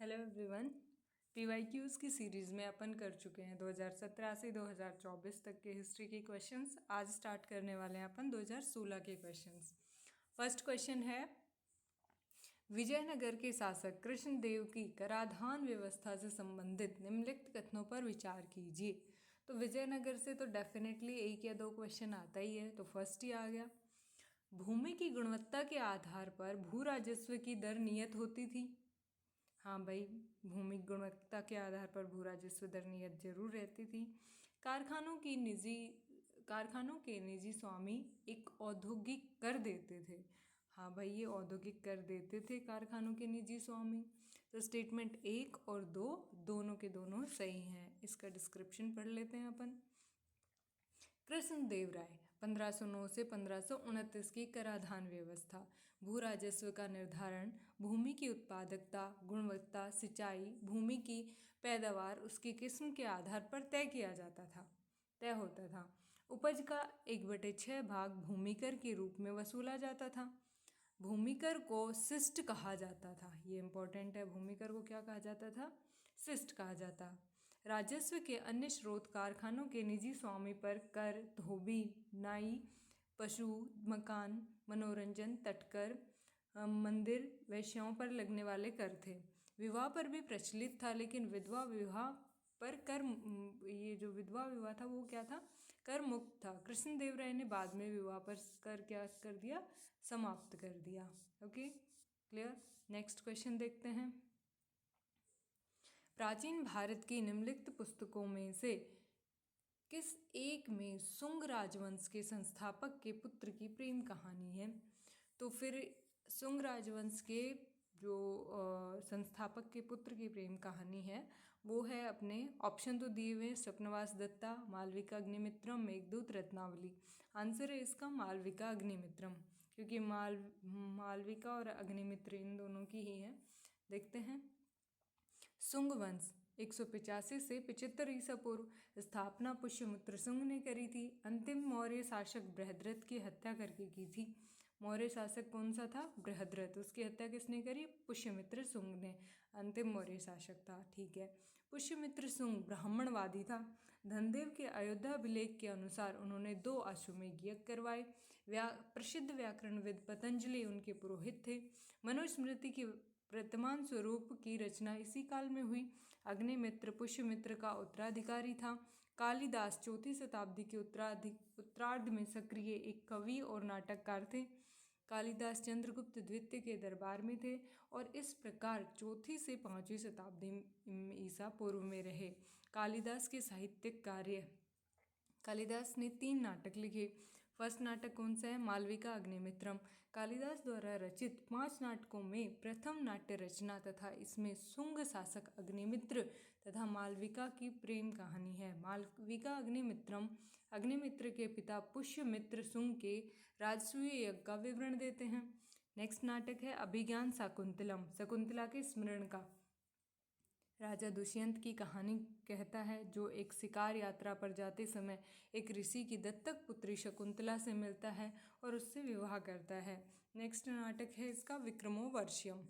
Hello everyone. PYQs की series में अपन कर चुके हैं 2017 से 2024 तक के हिस्ट्री के क्वेश्चंस। आज स्टार्ट करने वाले हैं अपन 2016 के क्वेश्चंस। फर्स्ट क्वेश्चन है, विजयनगर के शासक कृष्णदेव की कराधान व्यवस्था से संबंधित निम्नलिखित कथनों पर विचार कीजिए। तो विजयनगर से तो डेफिनेटली एक या दो क्वेश्चन आता ही है, तो फर्स्ट ही आ गया। भूमि की गुणवत्ता के आधार पर भू राजस्व की दर नियत होती थी। हाँ भाई, भूमि गुणवत्ता के आधार पर भू राजस्व दर नियत जरूर रहती थी। कारखानों के निजी स्वामी एक औद्योगिक कर देते थे। हाँ भाई, ये औद्योगिक कर देते थे कारखानों के निजी स्वामी। तो स्टेटमेंट 1 और 2 दोनों के दोनों सही हैं। इसका डिस्क्रिप्शन पढ़ लेते हैं अपन। कृष्णदेव राय 1509 से 1529 की कराधान व्यवस्था। भू राजस्व का निर्धारण भूमि की उत्पादकता, गुणवत्ता, सिंचाई, भूमि की पैदावार उसकी किस्म के आधार पर तय होता था। उपज का 1/6 भाग भूमिकर के रूप में वसूला जाता था। भूमिकर को शिष्ट कहा जाता था। ये इंपॉर्टेंट है, भूमिकर को क्या कहा जाता था? शिष्ट कहा जाता। राजस्व के अन्य स्रोत कारखानों के निजी स्वामी पर कर, धोबी, नाई, पशु, मकान, मनोरंजन, तटकर, मंदिर, वेश्याओं पर लगने वाले कर थे। विवाह पर भी प्रचलित था, लेकिन विधवा विवाह पर कर, ये जो विधवा विवाह था वो क्या था? कर मुक्त था। कृष्णदेव राय ने बाद में विवाह पर कर क्या कर दिया? समाप्त कर दिया। Okay, clear. नेक्स्ट क्वेश्चन देखते हैं। प्राचीन भारत की निम्नलिखित पुस्तकों में से किस एक में शुंग राजवंश के संस्थापक के पुत्र की प्रेम कहानी है? तो फिर शुंग राजवंश के जो संस्थापक के पुत्र की प्रेम कहानी है वो है अपने ऑप्शन तो दिए हुए, स्वप्नवास दत्ता, मालविका अग्निमित्रम, मेघदूत, रत्नावली। आंसर है इसका मालविका अग्निमित्रम, क्योंकि मालविका और अग्निमित्र इन दोनों की ही है। देखते हैं। शुंग वंश 185 से 75 ईसा पूर्व स्थापना पुष्यमित्र शुंग ने करी थी। अंतिम मौर्य शासक बृहद्रथ की हत्या करके की थी। मौर्य शासक कौन सा था? बृहद्रथ। उसकी हत्या किसने करी? पुष्यमित्र शुंग ने। अंतिम मौर्य शासक था। ठीक है। पुष्यमित्र शुंग ब्राह्मणवादी था। धनदेव के अयोध्याभिलेख के अनुसार उन्होंने 2 अश्वमेध यज्ञ करवाए। प्रसिद्ध व्याकरणविद पतंजलि उनके पुरोहित थे। मनुस्मृति की वर्तमान स्वरूप की रचना इसी काल में हुई। अग्निमित्र पुष्यमित्र का उत्तराधिकारी था। कालिदास 4वीं शताब्दी के उत्तरार्ध में सक्रिय एक कवि और नाटककार थे। कालिदास चंद्रगुप्त द्वितीय के दरबार में थे और इस प्रकार 4वीं से 5वीं शताब्दी ईसा पूर्व में रहे। कालिदास के साहित्यिक कार्य, कालिदास ने 3 नाटक लिखे। फर्स्ट नाटक कौन सा है? मालविका अग्निमित्रम। कालिदास द्वारा रचित 5 नाटकों में प्रथम नाट्य रचना तथा इसमें शुंग शासक अग्निमित्र तथा मालविका की प्रेम कहानी है। मालविका अग्निमित्रम अग्निमित्र के पिता पुष्यमित्र शुंग के राजसूय यज्ञ का विवरण देते हैं। नेक्स्ट नाटक है अभिज्ञान शाकुंतलम, शकुंतला के स्मरण का। राजा दुष्यंत की कहानी कहता है, जो एक शिकार यात्रा पर जाते समय एक ऋषि की दत्तक पुत्री शकुंतला से मिलता है और उससे विवाह करता है। नेक्स्ट नाटक है इसका विक्रमोर्वशीयम।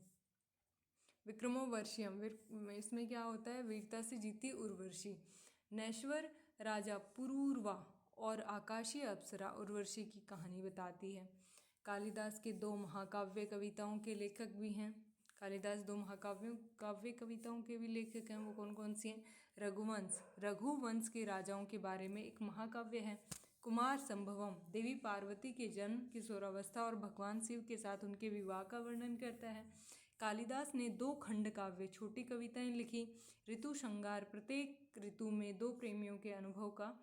इसमें क्या होता है? वीरता से जीती उर्वशी। नैश्वर राजा पुरूरवा और आकाशीय अप्सरा उर्वशी की कहानी बताती है। कालिदास के 2 महाकाव्य कविताओं के लेखक भी हैं। कालिदास 2 काव्य कविताओं के भी लेखक हैं। वो कौन कौन सी हैं? रघुवंश के राजाओं के बारे में एक महाकाव्य है। कुमार संभवम देवी पार्वती के जन्म, किशोरावस्था और भगवान शिव के साथ उनके विवाह का वर्णन करता है। कालिदास ने 2 खंड काव्य छोटी कविताएं लिखी। ऋतु श्रृंगार प्रत्येक ऋतु में 2 प्रेमियों के अनुभव का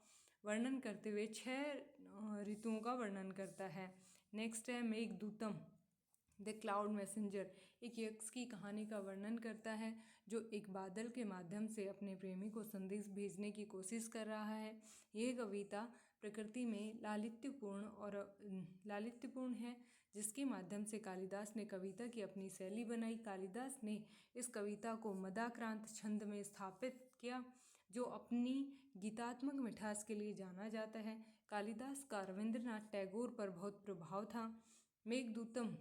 वर्णन करते हुए 6 ऋतुओं का वर्णन करता है। नेक्स्ट है मेघदूतम, द क्लाउड मैसेंजर, एक यक्ष की कहानी का वर्णन करता है जो एक बादल के माध्यम से अपने प्रेमी को संदेश भेजने की कोशिश कर रहा है। यह कविता प्रकृति में लालित्यपूर्ण है, जिसके माध्यम से कालिदास ने कविता की अपनी शैली बनाई। कालिदास ने इस कविता को मदाक्रांत छंद में स्थापित किया, जो अपनी गीतात्मक मिठास के लिए जाना जाता है। कालिदास का रविंद्रनाथ टैगोर पर बहुत प्रभाव था। मेघदूतम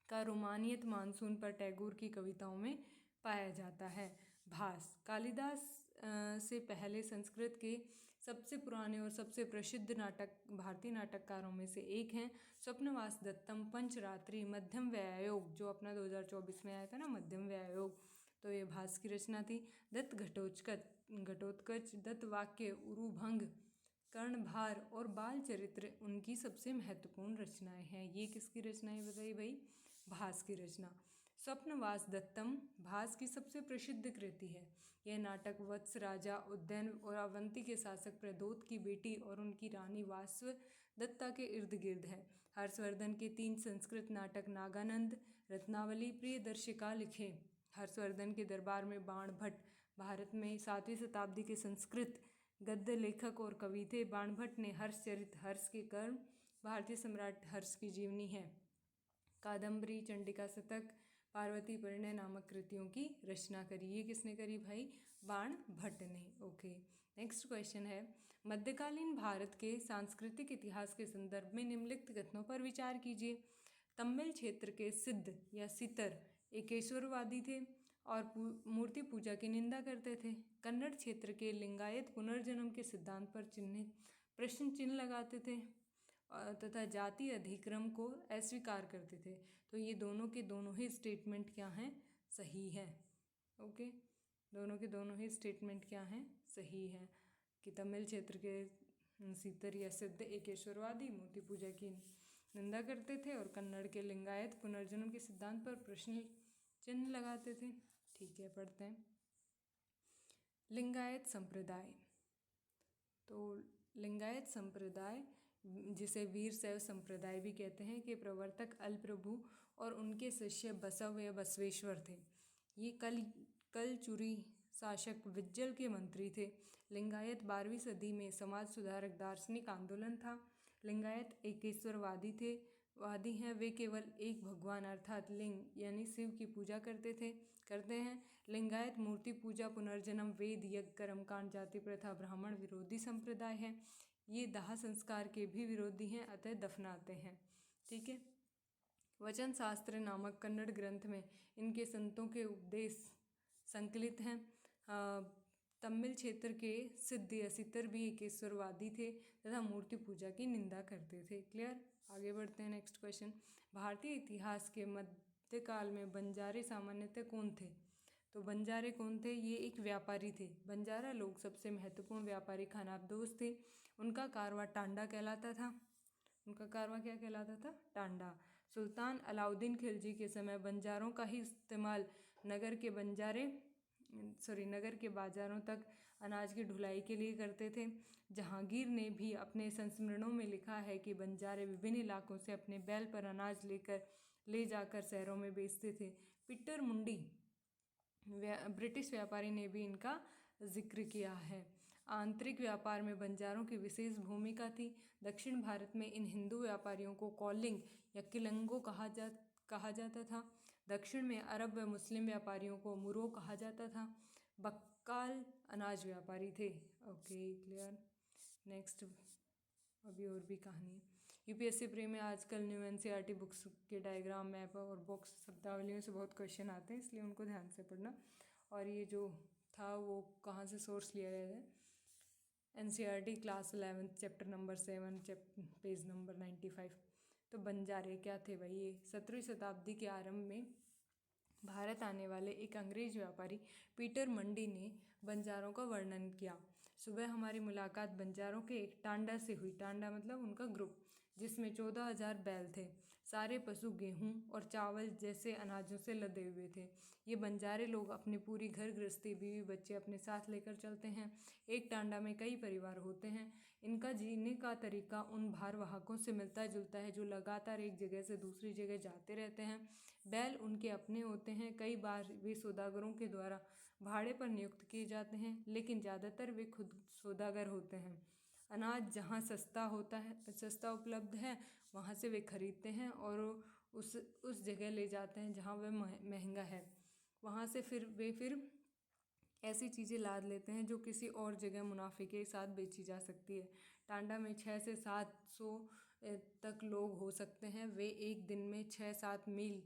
का रोमानियत मानसून पर टैगोर की कविताओं में पाया जाता है। भास कालिदास से पहले संस्कृत के सबसे पुराने और सबसे प्रसिद्ध भारतीय नाटककारों में से एक हैं। स्वप्नवास दत्तम पंचरात्रि मध्यम व्यायोग, जो अपना 2024 में आया था ना, मध्यम व्यायोग, तो ये भास की रचना थी। दत्त घटोत्कच, दत्त वाक्य, उरुभंग, कर्णभार और बाल चरित्र उनकी सबसे महत्वपूर्ण रचनाएं हैं। ये किसकी रचनाएं बताई भाई? भास की रचना। स्वप्नवास दत्तम भास की सबसे प्रसिद्ध कृति है। यह नाटक वत्स राजा उद्यन और अवंती के शासक प्रदोत की बेटी और उनकी रानी वास्व दत्ता के इर्द गिर्द है। हर्षवर्धन के 3 संस्कृत नाटक नागानंद, रत्नावली, प्रियदर्शिका लिखे। हर्षवर्धन के दरबार में बाण भट्ट भारत में 7वीं शताब्दी के संस्कृत गद्य लेखक और कवि थे। बाण भट्ट ने हर्षचरित, हर्ष के कर्म, भारतीय सम्राट हर्ष की जीवनी है, कादम्बरी, चंडिका शतक, पार्वती परिणय नामक कृतियों की रचना करी। ये किसने करी भाई? बाण भट्ट ने। ओके, नेक्स्ट क्वेश्चन है, मध्यकालीन भारत के सांस्कृतिक इतिहास के संदर्भ में निम्नलिखित कथनों पर विचार कीजिए। तमिल क्षेत्र के सिद्ध या सितर एकेश्वरवादी थे और मूर्ति पूजा की निंदा करते थे। कन्नड़ क्षेत्र के लिंगायत पुनर्जन्म के सिद्धांत पर प्रश्न चिन्ह लगाते थे तथा जाति अधिक्रम को अस्वीकार करते थे। तो ये दोनों के दोनों ही स्टेटमेंट क्या हैं? सही है। ओके, दोनों के दोनों ही स्टेटमेंट क्या हैं? सही है कि तमिल क्षेत्र के सीतर या सिद्ध एकेश्वरवादी मूर्ति पूजा की निंदा करते थे और कन्नड़ के लिंगायत पुनर्जन्म के सिद्धांत पर प्रश्न चिन्ह लगाते थे। ठीक है, पढ़ते हैं। लिंगायत संप्रदाय। तो लिंगायत संप्रदाय, जिसे वीर शैव संप्रदाय भी कहते हैं, के प्रवर्तक अलप्रभु और उनके शिष्य बसव या बसवेश्वर थे। ये कलचुरी शासक विज्जल के मंत्री थे। लिंगायत 12वीं सदी में समाज सुधारक दार्शनिक आंदोलन था। लिंगायत एकेश्वरवादी हैं। वे केवल एक भगवान अर्थात लिंग यानी शिव की पूजा करते हैं। लिंगायत मूर्ति पूजा, पुनर्जन्म, वेद, यज्ञ, कर्मकांड, जाति प्रथा, ब्राह्मण विरोधी संप्रदाय है। ये दाह संस्कार के भी विरोधी हैं, अतः दफनाते हैं। ठीक है। वचन शास्त्र नामक कन्नड़ ग्रंथ में इनके संतों के उपदेश संकलित हैं। तमिल क्षेत्र के सिद्ध या सितर भी एकेश्वरवादी थे तथा मूर्ति पूजा की निंदा करते थे। क्लियर? आगे बढ़ते हैं। नेक्स्ट क्वेश्चन, भारतीय इतिहास के मध्यकाल में बंजारे सामान्यतः कौन थे? तो बंजारे कौन थे? ये एक व्यापारी थे। बंजारा लोग सबसे महत्वपूर्ण व्यापारी खानाबदोश थे। उनका कारवा टांडा कहलाता था। उनका कारवा क्या कहलाता था? टांडा। सुल्तान अलाउद्दीन खिलजी के समय बंजारों का ही इस्तेमाल नगर के बाजारों तक अनाज की ढुलाई के लिए करते थे। जहांगीर ने भी अपने संस्मरणों में लिखा है कि बंजारे विभिन्न इलाकों से अपने बैल पर अनाज ले जाकर शहरों में बेचते थे। पीटर मुंडी ब्रिटिश व्यापारी ने भी इनका जिक्र किया है। आंतरिक व्यापार में बंजारों की विशेष भूमिका थी। दक्षिण भारत में इन हिंदू व्यापारियों को कौलिंग या किलंगो कहा जाता था। दक्षिण में अरब व मुस्लिम व्यापारियों को मुरो कहा जाता था। बक्काल अनाज व्यापारी थे। Okay, clear. नेक्स्ट, अभी और भी कहानी है। यूपीएससी प्री में आजकल न्यू एनसीईआरटी बुक्स के डायग्राम, मैप और बॉक्स शब्दावलियों से बहुत क्वेश्चन आते हैं, इसलिए उनको ध्यान से पढ़ना। और ये जो था वो कहाँ से सोर्स लिया गया है? NCERT class 11 chapter number 7 page number 95। तो बंजारे क्या थे भाई? ये 17वीं शताब्दी के आरंभ में भारत आने वाले एक अंग्रेज व्यापारी पीटर मंडी ने बंजारों का वर्णन किया। सुबह हमारी मुलाकात बंजारों के एक टांडा से हुई। टांडा मतलब उनका ग्रुप, जिसमें 14,000 बैल थे। सारे पशु गेहूं और चावल जैसे अनाजों से लदे हुए थे। ये बंजारे लोग अपनी पूरी घर गृहस्थी, बीवी बच्चे अपने साथ लेकर चलते हैं। एक टांडा में कई परिवार होते हैं। इनका जीने का तरीका उन भारवाहकों से मिलता जुलता है जो लगातार एक जगह से दूसरी जगह जाते रहते हैं। बैल उनके अपने होते हैं। कई बार वे सौदागरों के द्वारा भाड़े पर नियुक्त किए जाते हैं, लेकिन ज़्यादातर वे खुद सौदागर होते हैं। अनाज जहाँ सस्ता उपलब्ध है वहाँ से वे खरीदते हैं और उस जगह ले जाते हैं जहाँ वह महंगा है। वहाँ से फिर ऐसी चीज़ें लाद लेते हैं जो किसी और जगह मुनाफे के साथ बेची जा सकती है। टांडा में 600 से 700 तक लोग हो सकते हैं। वे एक दिन में 6-7 मील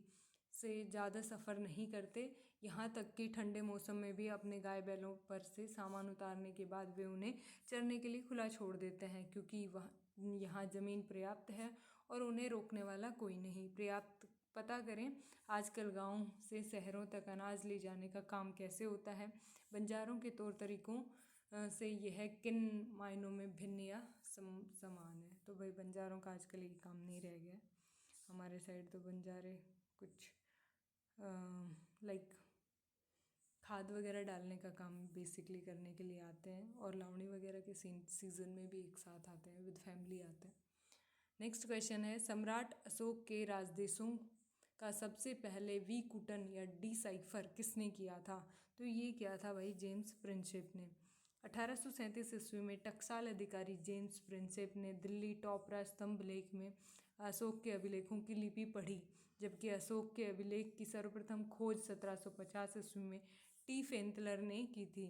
से ज़्यादा सफ़र नहीं करते। यहाँ तक कि ठंडे मौसम में भी अपने गाय बैलों पर से सामान उतारने के बाद वे उन्हें चरने के लिए खुला छोड़ देते हैं, क्योंकि वह यहाँ ज़मीन पर्याप्त है और उन्हें रोकने वाला कोई नहीं। पर्याप्त पता करें, आजकल गाँव से शहरों तक अनाज ले जाने का काम कैसे होता है। बंजारों के तौर तरीकों से यह किन मायनों में भिन्न या समान है। तो भाई बंजारों का आजकल ये काम नहीं रह गया। हमारे साइड तो बंजारे कुछ लाइक खाद वगैरह डालने का काम बेसिकली करने के लिए आते हैं, और लावणी वगैरह के सीज़न में भी एक साथ आते हैं, विद फैमिली आते हैं। नेक्स्ट क्वेश्चन है, सम्राट अशोक के राजदेशों का सबसे पहले विकूटन या डिसाइफर किसने किया था? तो ये किया था भाई जेम्स प्रिंसेप ने। 1837 ईस्वी में टकसाल अधिकारी जेम्स प्रिंसेप ने दिल्ली टॉपरा स्तंभ लेख में अशोक के अभिलेखों की लिपि पढ़ी, जबकि अशोक के अभिलेख की सर्वप्रथम खोज 1750 ईस्वी में टी फेंतलर ने की थी।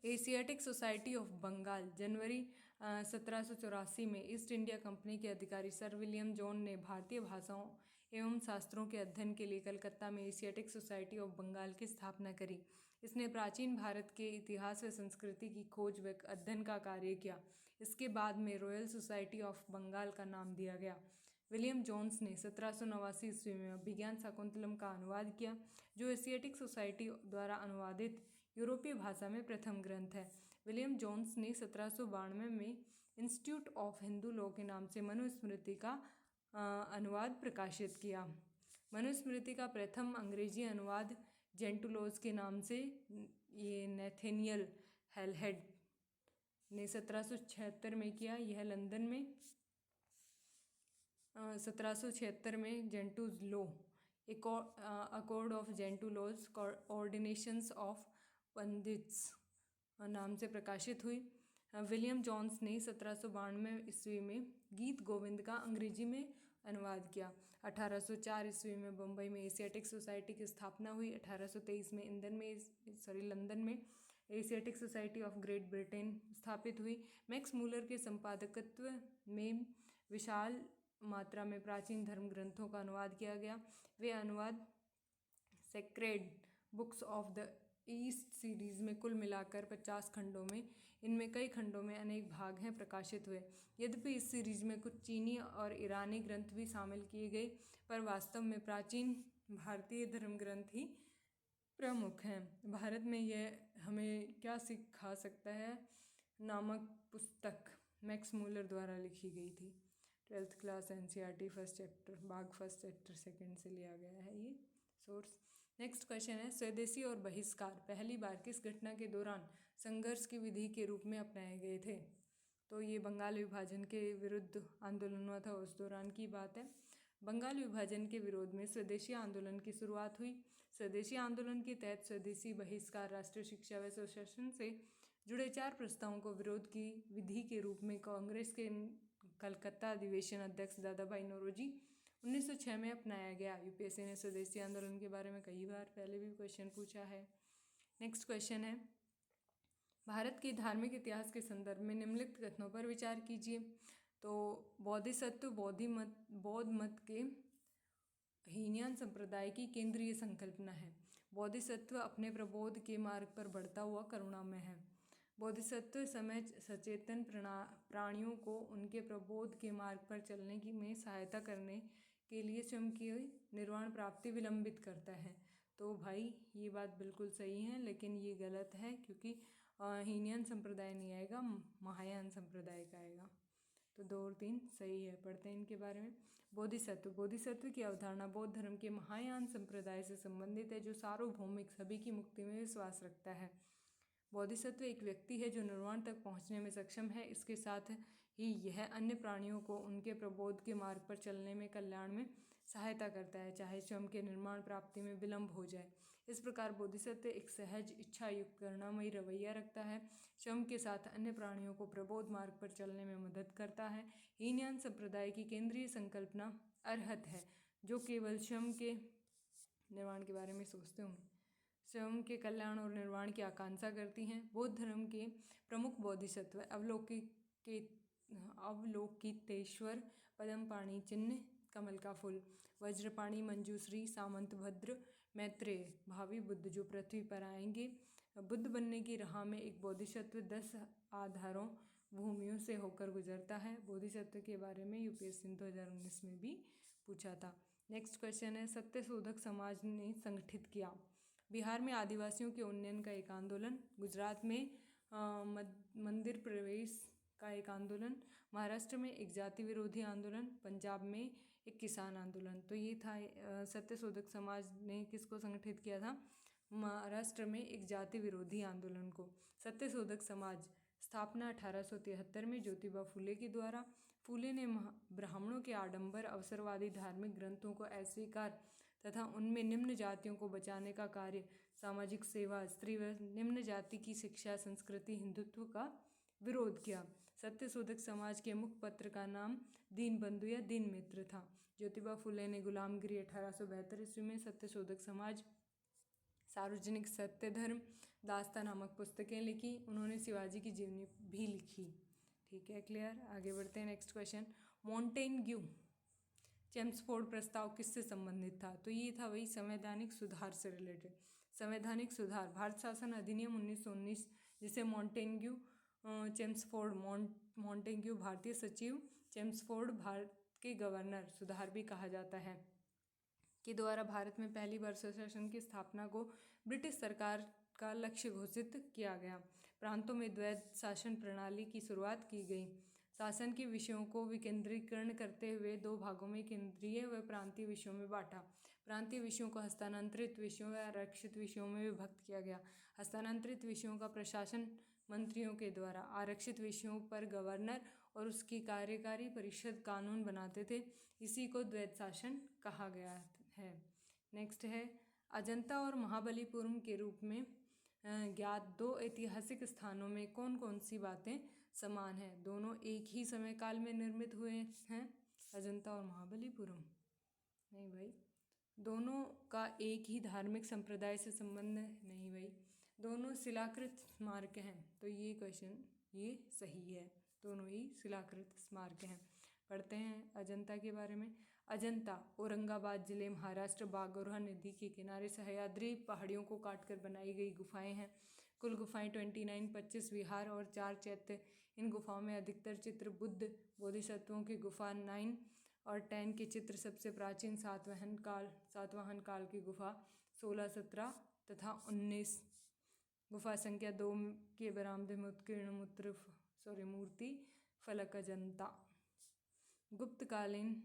एशियाटिक सोसाइटी ऑफ बंगाल जनवरी 1784 में ईस्ट इंडिया कंपनी के अधिकारी सर विलियम जॉन ने भारतीय भाषाओं एवं शास्त्रों के अध्ययन के लिए कलकत्ता में एशियाटिक सोसाइटी ऑफ बंगाल की स्थापना करी। इसने प्राचीन भारत के इतिहास व संस्कृति की खोज व अध्ययन का कार्य किया। इसके बाद में रॉयल सोसाइटी ऑफ बंगाल का नाम दिया गया। विलियम जोन्स ने 1789 ईस्वी में अभिज्ञान शाकुंतलम का अनुवाद किया, जो एशियाटिक सोसाइटी द्वारा अनुवादित यूरोपीय भाषा में प्रथम ग्रंथ है। विलियम जोन्स ने 1792 में इंस्टीट्यूट ऑफ हिंदू लॉ के नाम से मनुस्मृति का अनुवाद प्रकाशित किया। मनुस्मृति का प्रथम अंग्रेजी अनुवाद जेंटुलॉज के नाम से ये नेथेनियल हेलहेड ने 1776 में किया। यह लंदन में 1776 में Gentoos law a code of Gentoo laws ordinations of pundits नाम से प्रकाशित हुई। विलियम जोन्स ने 1792 ईस्वी में गीत गोविंद का अंग्रेजी में अनुवाद किया। 1804 ईस्वी में बम्बई में एशियाटिक सोसाइटी की स्थापना हुई। 1823 में लंदन में Asiatic society of great Britain स्थापित हुई। मैक्स मूलर के संपादकत्व में विशाल मात्रा में प्राचीन धर्म ग्रंथों का अनुवाद किया गया। वे अनुवाद sacred books of the east series में कुल मिलाकर 50 खंडों में, इनमें कई खंडों में अनेक भाग हैं, प्रकाशित हुए। यद्यपि इस सीरीज़ में कुछ चीनी और ईरानी ग्रंथ भी शामिल किए गए, पर वास्तव में प्राचीन भारतीय धर्म ग्रंथ ही प्रमुख हैं। भारत में यह हमें क्या सिखा सकता है नामक पुस्तक मैक्स मूलर द्वारा लिखी गई थी। 12th class NCERT first chapter भाग फर्स्ट चैप्टर सेकंड से लिया गया है ये सोर्स। नेक्स्ट क्वेश्चन है, स्वदेशी और बहिष्कार पहली बार किस घटना के दौरान संघर्ष की विधि के रूप में अपनाए गए थे? तो ये बंगाल विभाजन के विरुद्ध आंदोलन हुआ था, उस दौरान की बात है। बंगाल विभाजन के विरोध में स्वदेशी आंदोलन की शुरुआत हुई। स्वदेशी आंदोलन के तहत स्वदेशी बहिष्कार, राष्ट्रीय शिक्षा व सुशासन से जुड़े 4 प्रस्तावों को विरोध की विधि के रूप में कांग्रेस के कलकत्ता अधिवेशन अध्यक्ष दादा भाई नौरोजी 1906 में अपनाया गया। यूपीएससी ने स्वदेशी आंदोलन के बारे में कई बार पहले भी क्वेश्चन पूछा है। नेक्स्ट क्वेश्चन है, भारत के धार्मिक इतिहास के संदर्भ में निम्नलिखित कथनों पर विचार कीजिए। तो बोधिसत्व बौद्ध मत के हीनयान संप्रदाय की केंद्रीय संकल्पना है। बोधिसत्व अपने प्रबोध के मार्ग पर बढ़ता हुआ करुणामय है। बोधिसत्व समय सचेतन प्राणियों को उनके प्रबोध के मार्ग पर चलने की में सहायता करने के लिए स्वयं की निर्वाण प्राप्ति विलंबित करता है। तो भाई ये बात बिल्कुल सही है, लेकिन ये गलत है, क्योंकि हीनयान संप्रदाय नहीं आएगा, महायान संप्रदाय का आएगा। तो 2 और 3 सही है। पढ़ते हैं इनके बारे में। बोधिसत्व की अवधारणा बौद्ध धर्म के महायान संप्रदाय से संबंधित है, जो सार्वभौमिक सभी की मुक्ति में विश्वास रखता है। बोधिसत्व एक व्यक्ति है जो निर्वाण तक पहुंचने में सक्षम है। इसके साथ ही यह अन्य प्राणियों को उनके प्रबोध के मार्ग पर चलने में कल्याण में सहायता करता है, चाहे स्वयं के निर्माण प्राप्ति में विलंब हो जाए। इस प्रकार बोधिसत्व एक सहज, इच्छा युक्त, करुणामयी रवैया रखता है, स्वयं के साथ अन्य प्राणियों को प्रबोध मार्ग पर चलने में मदद करता है। हीनयान संप्रदाय की केंद्रीय संकल्पना अरहत है, जो केवल स्वयं के निर्वाण के बारे में सोचते होंगे, स्वयं के कल्याण और निर्वाण की आकांक्षा करती हैं। बौद्ध धर्म के प्रमुख बोधिसत्व अवलोकितेश्वर, पद्मपाणि चिन्ह, कमल का फूल, वज्रपाणि, मंजूश्री, सामंतभद्र, मैत्रेय, भावी बुद्ध जो पृथ्वी पर आएंगे, बुद्ध बनने की राह में एक बोधिसत्व 10 आधारों भूमियों से होकर गुजरता है। बोधिसत्व के बारे में यूपीएससी 2019 में भी पूछा था। नेक्स्ट क्वेश्चन है, सत्यशोधक समाज ने संगठित किया। बिहार में आदिवासियों के उन्नयन का एक आंदोलन, गुजरात में मंदिर प्रवेश का एक आंदोलन, महाराष्ट्र में एक जाति विरोधी आंदोलन, पंजाब में एक किसान आंदोलन। तो ये था सत्यशोधक समाज ने किसको संगठित किया था? महाराष्ट्र में एक जाति विरोधी आंदोलन को। सत्यशोधक समाज स्थापना 1873 में ज्योतिबा फूले के द्वारा। फूले ने ब्राह्मणों के आडंबर अवसरवादी धार्मिक ग्रंथों को अस्वीकार तथा उनमें निम्न जातियों को बचाने का कार्य, सामाजिक सेवा, स्त्री व निम्न जाति की शिक्षा, संस्कृति, हिंदुत्व का विरोध किया। सत्यशोधक समाज के मुख्य पत्र का नाम दीनबंधु या दीन मित्र था। ज्योतिबा फूले ने गुलामगिरी 1872 ईस्वी में, सत्यशोधक समाज, सार्वजनिक सत्य धर्म, दास्ता नामक पुस्तकें लिखी। उन्होंने शिवाजी की जीवनी भी लिखी। ठीक है, क्लियर। आगे बढ़ते हैं। नेक्स्ट क्वेश्चन, मॉन्टेग्यू चेम्सफोर्ड प्रस्ताव किससे संबंधित था? तो ये था वही संवैधानिक सुधार से रिलेटेड। संवैधानिक सुधार, भारत शासन अधिनियम 1919, जिसे मॉन्टेग्यू चेम्सफोर्ड, मॉन्टेग्यू भारतीय सचिव, चेम्सफोर्ड भारत के गवर्नर, सुधार भी कहा जाता है, के द्वारा भारत में पहली बार स्वशासन की स्थापना को ब्रिटिश सरकार का लक्ष्य घोषित किया गया। प्रांतों में द्वैध शासन प्रणाली की शुरुआत की गई। शासन के विषयों को विकेंद्रीकरण करते हुए 2 भागों में केंद्रीय व प्रांतीय विषयों में बांटा। प्रांतीय विषयों को हस्तांतरित विषयों व आरक्षित विषयों में विभक्त किया गया। हस्तांतरित विषयों का प्रशासन मंत्रियों के द्वारा, आरक्षित विषयों पर गवर्नर और उसकी कार्यकारी परिषद कानून बनाते थे। इसी को द्वैध शासन कहा गया है। नेक्स्ट है, अजंता और महाबलीपुरम के रूप में ज्ञात 2 ऐतिहासिक स्थानों में कौन कौन सी बातें समान हैं? दोनों एक ही समय काल में निर्मित हुए हैं, अजंता और महाबलीपुरम? नहीं भाई, दोनों का एक ही धार्मिक संप्रदाय से संबंध नहीं भाई, दोनों शिलाकृत स्मारक हैं। तो ये क्वेश्चन ये सही है, दोनों ही शिलाकृत स्मारक हैं। पढ़ते हैं अजंता के बारे में। अजंता औरंगाबाद जिले, महाराष्ट्र, बागोरा नदी के किनारे सह्याद्री पहाड़ियों को काटकर बनाई गई गुफाएं हैं। कुल गुफाएं 29, 25 विहार और 4 चैत्य। इन गुफाओं में अधिकतर चित्र बुद्ध बोधिसत्वों की गुफा 9 और 10 के चित्र। सबसे प्राचीन सातवाहन काल की गुफा 16, 17 तथा 19। गुफा संख्या 2 के बरामदे में उत्कीर्ण मूर्ति फलक अजंता। गुप्तकालीन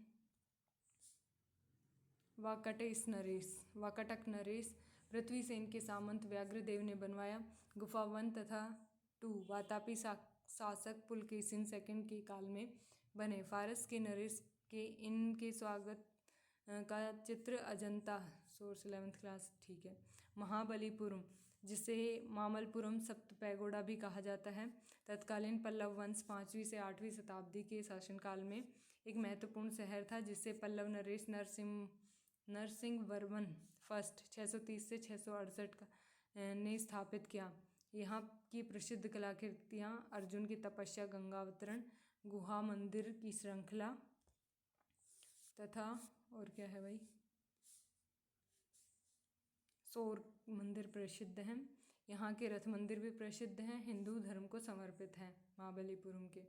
वाकाटक नरेश पृथ्वीसेन के सामंत व्याघ्रदेव ने बनवाया। गुफा 1 तथा 2 वातापी शासक पुलकेशिन II के काल में बने। फारस के नरेश के इनके स्वागत का चित्र अजंता, सोर्स 11th क्लास। ठीक है। महाबलीपुरम, जिसे मामल्लपुरम सप्त पैगोडा भी कहा जाता है, तत्कालीन पल्लव वंश 5वीं से 8वीं शताब्दी के शासनकाल में एक महत्वपूर्ण शहर था, जिसे पल्लव नरेश नरसिंहवर्मन फर्स्ट 630 से 668 ने स्थापित किया। यहाँ की प्रसिद्ध कलाकृतियाँ अर्जुन की तपस्या, गंगावतरण, गुहा मंदिर की श्रृंखला तथा और क्या है भाई, सौर मंदिर प्रसिद्ध हैं। यहाँ के रथ मंदिर भी प्रसिद्ध हैं, हिंदू धर्म को समर्पित हैं महाबलीपुरम के।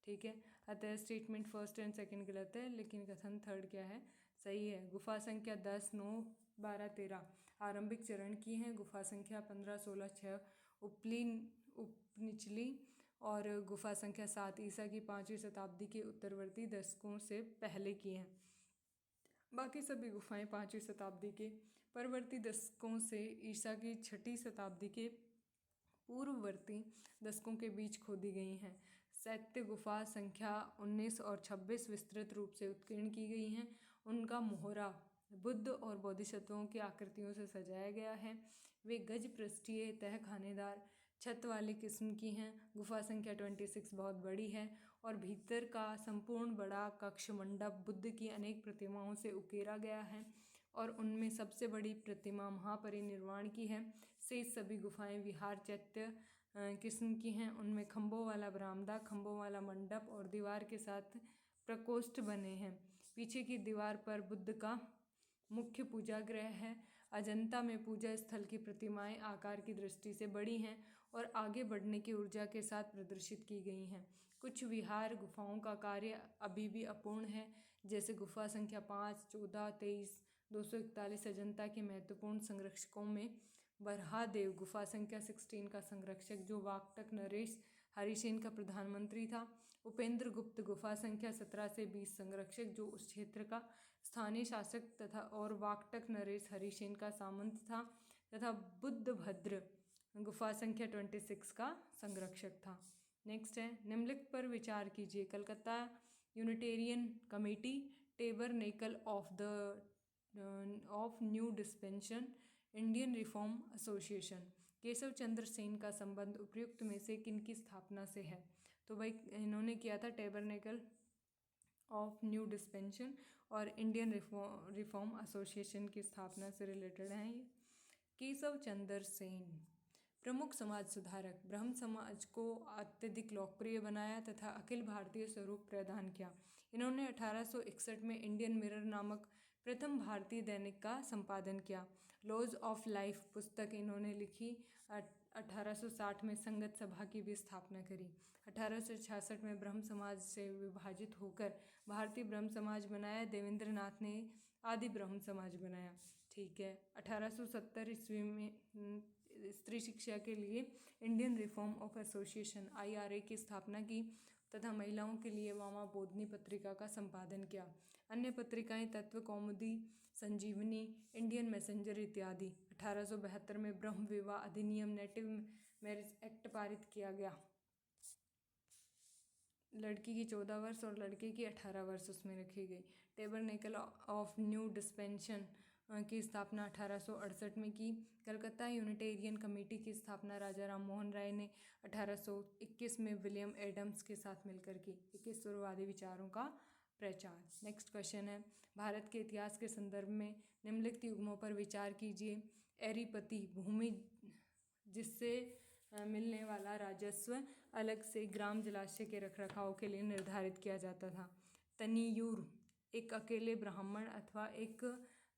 ठीक है। अतः स्टेटमेंट फर्स्ट एंड सेकंड गलत है, लेकिन कथन थर्ड क्या है, सही है। गुफा संख्या 10, 9, 12, 13 आरंभिक चरण की हैं। गुफा संख्या 15, 16, 6 उपनिचली और गुफा संख्या 7 ईसा की 5वीं शताब्दी के उत्तरवर्ती दशकों से पहले की हैं। बाकी सभी गुफाएं 5वीं शताब्दी के परवर्ती दशकों से ईसा की 6वीं शताब्दी के पूर्ववर्ती दशकों के बीच खोदी गई हैं। चैत्य गुफा संख्या 19 और 26 विस्तृत रूप से उत्कीर्ण की गई हैं। उनका मोहरा बुद्ध और बोधिसत्वों की आकृतियों से सजाया गया है। वे गज पृष्ठीय तह खानेदार छत वाली किस्म की हैं। गुफा संख्या 26 बहुत बड़ी है और भीतर का संपूर्ण बड़ा कक्ष मंडप बुद्ध की अनेक प्रतिमाओं से उकेरा गया है और उनमें सबसे बड़ी प्रतिमा महापरिनिर्वाण की है। शेष सभी गुफाएं विहार चैत्य किस्म की हैं। उनमें खंभों वाला बरामदा, खंभों वाला मंडप और दीवार के साथ प्रकोष्ठ बने हैं। पीछे की दीवार पर बुद्ध का मुख्य पूजा गृह है। अजंता में पूजा स्थल की प्रतिमाएं आकार की दृष्टि से बड़ी हैं और आगे बढ़ने की ऊर्जा के साथ प्रदर्शित की गई हैं। कुछ विहार गुफाओं का कार्य अभी भी अपूर्ण है, जैसे गुफा संख्या 5, 14, 23, 241 अजंता के महत्वपूर्ण संरक्षकों में बरहादेव गुफा संख्या 16 का संरक्षक जो वाकटक नरेश हरिसेन का प्रधानमंत्री था, उपेंद्र गुप्त गुफा संख्या 17 से 20 संरक्षक जो उस क्षेत्र का स्थानीय शासक तथा और वाकटक नरेश हरिसेन का सामंत था, तथा बुद्ध भद्र गुफा संख्या 26 का संरक्षक था। नेक्स्ट है, निम्नलिखित पर विचार कीजिए। Calcutta Unitarian Committee, Tabernacle of New Dispensation, Indian Reform Association. Keshab Chandra Sen का संबंध उपयुक्त में से किनकी स्थापना से है? तो भाई इन्होंने किया था टेबरनेकल ऑफ न्यू डिस्पेंशन और इंडियन रिफॉर्म एसोसिएशन की स्थापना से रिलेटेड हैं ये। केशव चंद्र सेन प्रमुख समाज सुधारक, ब्रह्म समाज को अत्यधिक लोकप्रिय बनाया तथा अखिल भारतीय स्वरूप प्रदान किया। इन्होंने 1861 में इंडियन मिरर नामक प्रथम भारतीय दैनिक का संपादन किया। लॉज ऑफ लाइफ पुस्तक इन्होंने लिखी। 1860 में संगत सभा की भी स्थापना करी। 1866 में ब्रह्म समाज से विभाजित होकर भारतीय ब्रह्म समाज बनाया। देवेंद्र नाथ ने आदि ब्रह्म समाज बनाया। ठीक है। 1870 ईस्वी में स्त्री शिक्षा के लिए Indian reform of association IRA की स्थापना की तथा महिलाओं के लिए वामा बोधनी पत्रिका का संपादन किया। अन्य पत्रिकाएं तत्व कौमुदी, संजीवनी, इंडियन मैसेंजर इत्यादि। 1872 में ब्रह्म विवाह अधिनियम नेटिव मैरिज एक्ट पारित किया गया। लड़की की 14 वर्ष और लड़के की 18 वर्ष उसमें रखी गई। टेबरनेकल ऑफ न्यू डिस्पेंशन की स्थापना 1868 में की। कलकत्ता यूनिटेरियन कमेटी की स्थापना राजा राम मोहन राय ने 1821 में विलियम एडम्स के साथ मिलकर की। एकेश्वरवादी विचारों का प्रचार। नेक्स्ट क्वेश्चन है, भारत के इतिहास के संदर्भ में निम्नलिखित युग्मों पर विचार कीजिए। एरीपति भूमि जिससे मिलने वाला राजस्व अलग से ग्राम जलाशय के रखरखाव के लिए निर्धारित किया जाता था। तनियूर एक अकेले ब्राह्मण अथवा एक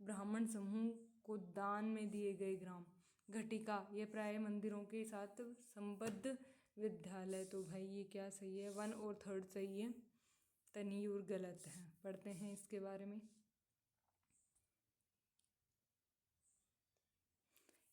ब्राह्मण समूह को दान में दिए गए ग्राम। घटिका यह प्राय मंदिरों के साथ संबद्ध विद्यालय। तो भाई ये क्या सही है? 1 और 3 सही है, तनियूर गलत है। पढ़ते हैं इसके बारे में।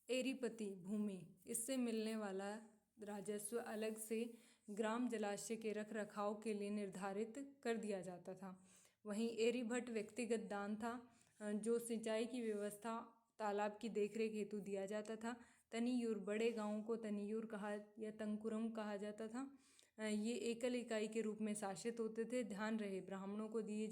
एरीपति भूमि इससे मिलने वाला राजस्व अलग से ग्राम जलाशय के रखरखाव के लिए निर्धारित कर दिया जाता था। वहीं एरीभट्ट व्यक्तिगत दान था जो सिंचाई की व्यवस्था, तालाब की देखरेख हेतु दिया जाता था। तनियूर बड़े गांवों को तनियूर कहा या तंकुरम कहा जाता था। ये एकल इकाई के रूप में शासित होते थे। ध्यान रहे, ब्राह्मणों को दिए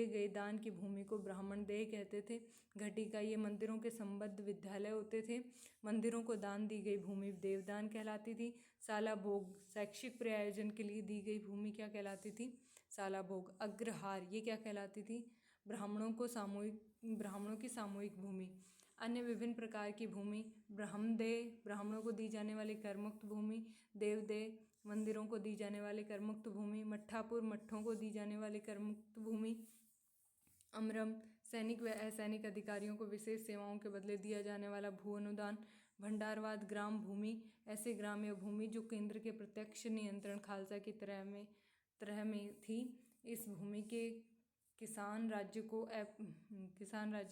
गए दान की भूमि को ब्राह्मण देह कहते थे। घटिका ये मंदिरों के संबद्ध विद्यालय होते थे। मंदिरों को दान दी गई भूमि देवदान कहलाती थी। साला भोग शैक्षिक प्रयोजन के लिए दी गई भूमि क्या कहलाती थी? साला भोग। अग्रहार ये क्या कहलाती थी? ब्राह्मणों की सामूहिक भूमि। अन्य विभिन्न प्रकार की भूमि, ब्रह्मदेह ब्राह्मणों को दी जाने वाली करमुक्त भूमि, देवदेह मंदिरों को दी जाने वाली करमुक्त भूमि, मट्ठापुर मठों को दी जाने वाली करमुक्त भूमि, अमरम सैनिक व असैनिक अधिकारियों को विशेष सेवाओं के बदले दिया जाने वाला भू अनुदान, भंडारवाद ग्राम भूमि ऐसे ग्राम या भूमि जो केंद्र के प्रत्यक्ष नियंत्रण खालसा की तरह में थी। इस भूमि के किसान राज्य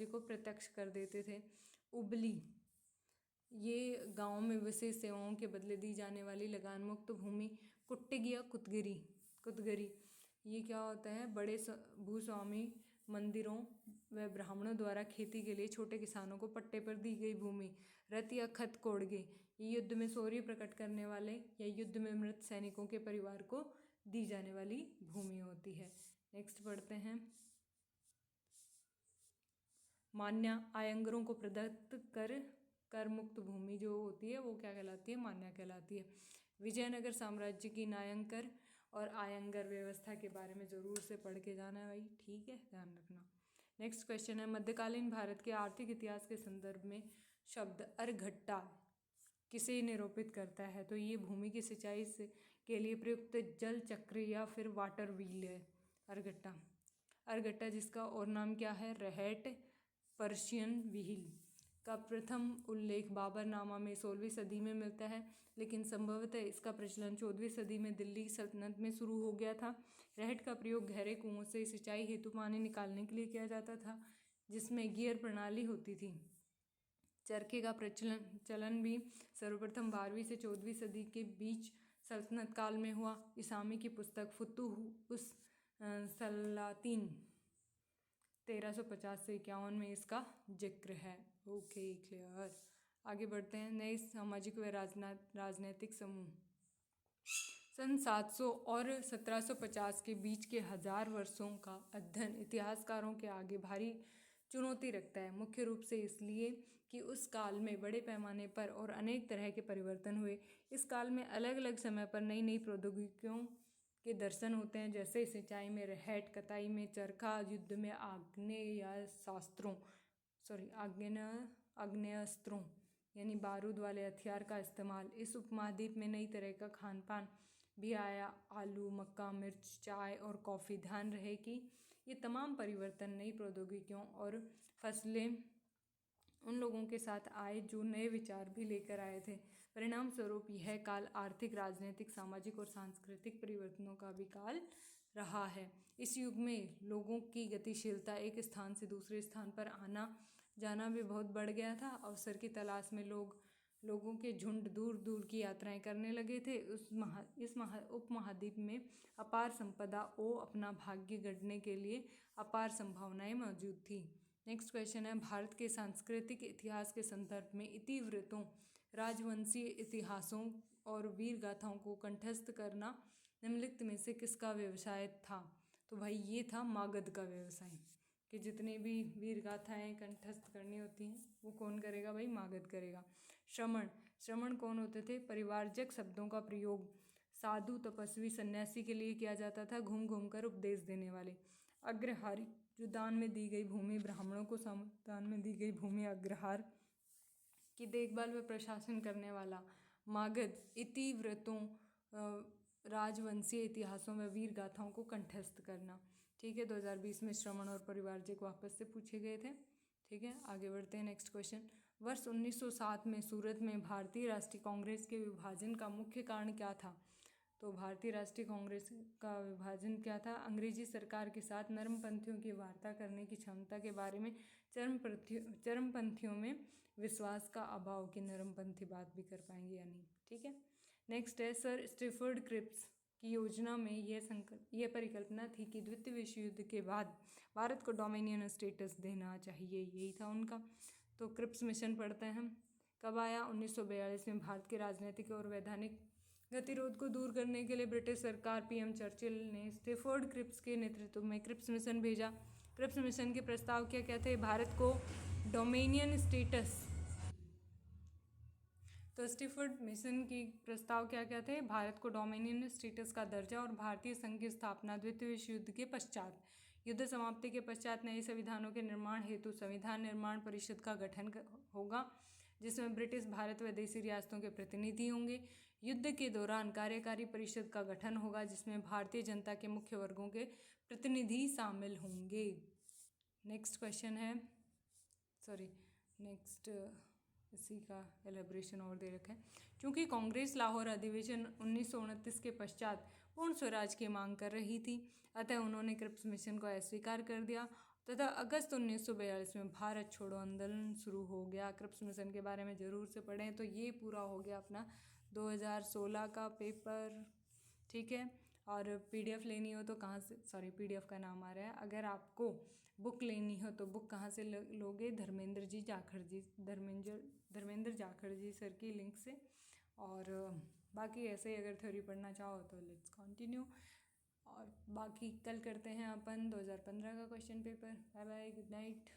को प्रत्यक्ष कर देते थे। उबली ये गांव में विशेष सेवाओं के बदले दी जाने वाली लगान मुक्त भूमि। कुट्टिग या कुतगरी ये क्या होता है? बड़े भूस्वामी मंदिरों व ब्राह्मणों द्वारा खेती के लिए छोटे किसानों को पट्टे पर दी गई भूमि। रथ या खत कोड़गे ये युद्ध में शौर्य प्रकट करने वाले या युद्ध में मृत सैनिकों के परिवार को दी जाने वाली भूमि होती है। नेक्स्ट पढ़ते हैं। मान्या आयंगरों को प्रदत्त कर मुक्त भूमि जो होती है वो क्या कहलाती है? मान्या कहलाती है। विजयनगर साम्राज्य की नायंकर और आयंगर व्यवस्था के बारे में ज़रूर से पढ़ के जाना है भाई, ठीक है, ध्यान रखना। नेक्स्ट क्वेश्चन है, मध्यकालीन भारत के आर्थिक इतिहास के संदर्भ में शब्द अरघट्टा किसे निरूपित करता है? तो ये भूमि की सिंचाई के लिए प्रयुक्त जल चक्र या फिर वाटर व्हील है अरघट्टा। जिसका और नाम क्या है? रहेट पर्शियन व्हील। का प्रथम उल्लेख बाबरनामा में 16वीं सदी में मिलता है, लेकिन संभवतः इसका प्रचलन 14वीं सदी में दिल्ली सल्तनत में शुरू हो गया था। रहट का प्रयोग गहरे कुओं से सिंचाई हेतु पानी निकालने के लिए किया जाता था, जिसमें गियर प्रणाली होती थी। चरखे का चलन भी सर्वप्रथम 12वीं से 14वीं सदी के बीच सल्तनत काल में हुआ। इसामी की पुस्तक फुतुह उस सलातीन 1350 से 51 में इसका जिक्र है। Okay, clear. आगे बढ़ते हैं। नए सामाजिक व राजनैतिक समूह। सन 700 और 1750 के बीच के 1000 वर्षों का अध्ययन इतिहासकारों के आगे भारी चुनौती रखता है, मुख्य रूप से इसलिए कि उस काल में बड़े पैमाने पर और अनेक तरह के परिवर्तन हुए। इस काल में अलग अलग समय पर नई नई प्रौद्योगिकियों के दर्शन होते हैं, जैसे सिंचाई में रहट, कताई में चरखा, युद्ध में आग्नेयास्त्रों यानी बारूद वाले हथियार का इस्तेमाल। इस उपमहाद्वीप में नई तरह का खान पान भी आया, आलू, मक्का, मिर्च, चाय और कॉफ़ी। ध्यान रहे कि ये तमाम परिवर्तन नई प्रौद्योगिकियों और फसलें उन लोगों के साथ आए जो नए विचार भी लेकर आए थे। परिणाम स्वरूप यह काल आर्थिक, राजनीतिक, सामाजिक और सांस्कृतिक परिवर्तनों का भी काल रहा है। इस युग में लोगों की गतिशीलता, एक स्थान से दूसरे स्थान पर आना जाना भी बहुत बढ़ गया था। अवसर की तलाश में लोगों के झुंड दूर दूर की यात्राएं करने लगे थे। इस उपमहाद्वीप में अपार संपदा अपना भाग्य गढ़ने के लिए अपार संभावनाएं मौजूद थी। नेक्स्ट क्वेश्चन है, भारत के सांस्कृतिक इतिहास के संदर्भ में इतिवृत्तों, राजवंशीय इतिहासों और वीर गाथाओं को कंठस्थ करना निम्नलिखित में से किसका व्यवसाय था? तो भाई ये था मागध का व्यवसाय, कि जितनी भी वीर गाथाएं कंठस्थ करनी होती हैं वो कौन करेगा? भाई मागध करेगा। श्रमण कौन होते थे? परिवारजक शब्दों का प्रयोग साधु, तपस्वी, सन्यासी के लिए किया जाता था, घूम घूम कर उपदेश देने वाले। अग्रहारी, जो दान में दी गई भूमि, ब्राह्मणों को दान में दी गई भूमि अग्रहार की देखभाल व प्रशासन करने वाला। मागध, इतिवृत्तों, राजवंशीय इतिहासों व वीर गाथाओं को कंठस्थ करना। ठीक है, 2020 में श्रमण और परिवारजक वापस से पूछे गए थे। ठीक है, आगे बढ़ते हैं। नेक्स्ट क्वेश्चन, वर्ष 1907 में सूरत में भारतीय राष्ट्रीय कांग्रेस के विभाजन का मुख्य कारण क्या था? तो भारतीय राष्ट्रीय कांग्रेस का विभाजन क्या था? अंग्रेजी सरकार के साथ नरमपंथियों की वार्ता करने की क्षमता के बारे में चरमपंथियों में विश्वास का अभाव, कि नरमपंथी बात भी कर पाएंगे या नहीं। ठीक है, नेक्स्ट है, सर स्टीफर्ड क्रिप्स की योजना में यह परिकल्पना थी कि द्वितीय विश्व युद्ध के बाद भारत को डोमिनियन स्टेटस देना चाहिए, यही था उनका। तो क्रिप्स मिशन पढ़ते हैं हम। कब आया? 1942 में। भारत के राजनीतिक और वैधानिक गतिरोध को दूर करने के लिए ब्रिटिश सरकार, पीएम चर्चिल ने स्टीफर्ड क्रिप्स के नेतृत्व में क्रिप्स मिशन भेजा। क्रिप्स मिशन के प्रस्ताव क्या थे? भारत को डोमिनियन स्टेटस। तो स्टीफर्ड मिशन की प्रस्ताव क्या थे? भारत को डोमिनियन स्टेटस का दर्जा और भारतीय संघ की स्थापना। द्वितीय विश्व युद्ध के पश्चात, युद्ध समाप्ति के पश्चात नए संविधानों के निर्माण हेतु संविधान निर्माण परिषद का गठन होगा, जिसमें ब्रिटिश, भारत व देशी रियासतों के प्रतिनिधि होंगे। युद्ध के दौरान कार्यकारी परिषद का गठन होगा, जिसमें भारतीय जनता के मुख्य वर्गों के प्रतिनिधि शामिल होंगे। नेक्स्ट क्वेश्चन है, इसी का एलेब्रेशन और दे रखा है। क्योंकि कांग्रेस लाहौर अधिवेशन 1929 के पश्चात पूर्ण स्वराज की मांग कर रही थी, अतः उन्होंने क्रिप्स मिशन को अस्वीकार कर दिया तथा अगस्त 1942 में भारत छोड़ो आंदोलन शुरू हो गया। क्रिप्स मिशन के बारे में ज़रूर से पढ़ें। तो ये पूरा हो गया अपना 2016 का पेपर। ठीक है, और पीडीएफ लेनी हो तो कहाँ से, पीडीएफ का नाम आ रहा है। अगर आपको बुक लेनी हो तो बुक कहाँ से लोगे? धर्मेंद्र जाखड़ जी सर की लिंक से। और बाकी ऐसे ही अगर थ्योरी पढ़ना चाहो तो लेट्स कंटिन्यू। और बाकी कल करते हैं अपन 2015 का question paper. Bye bye, good night.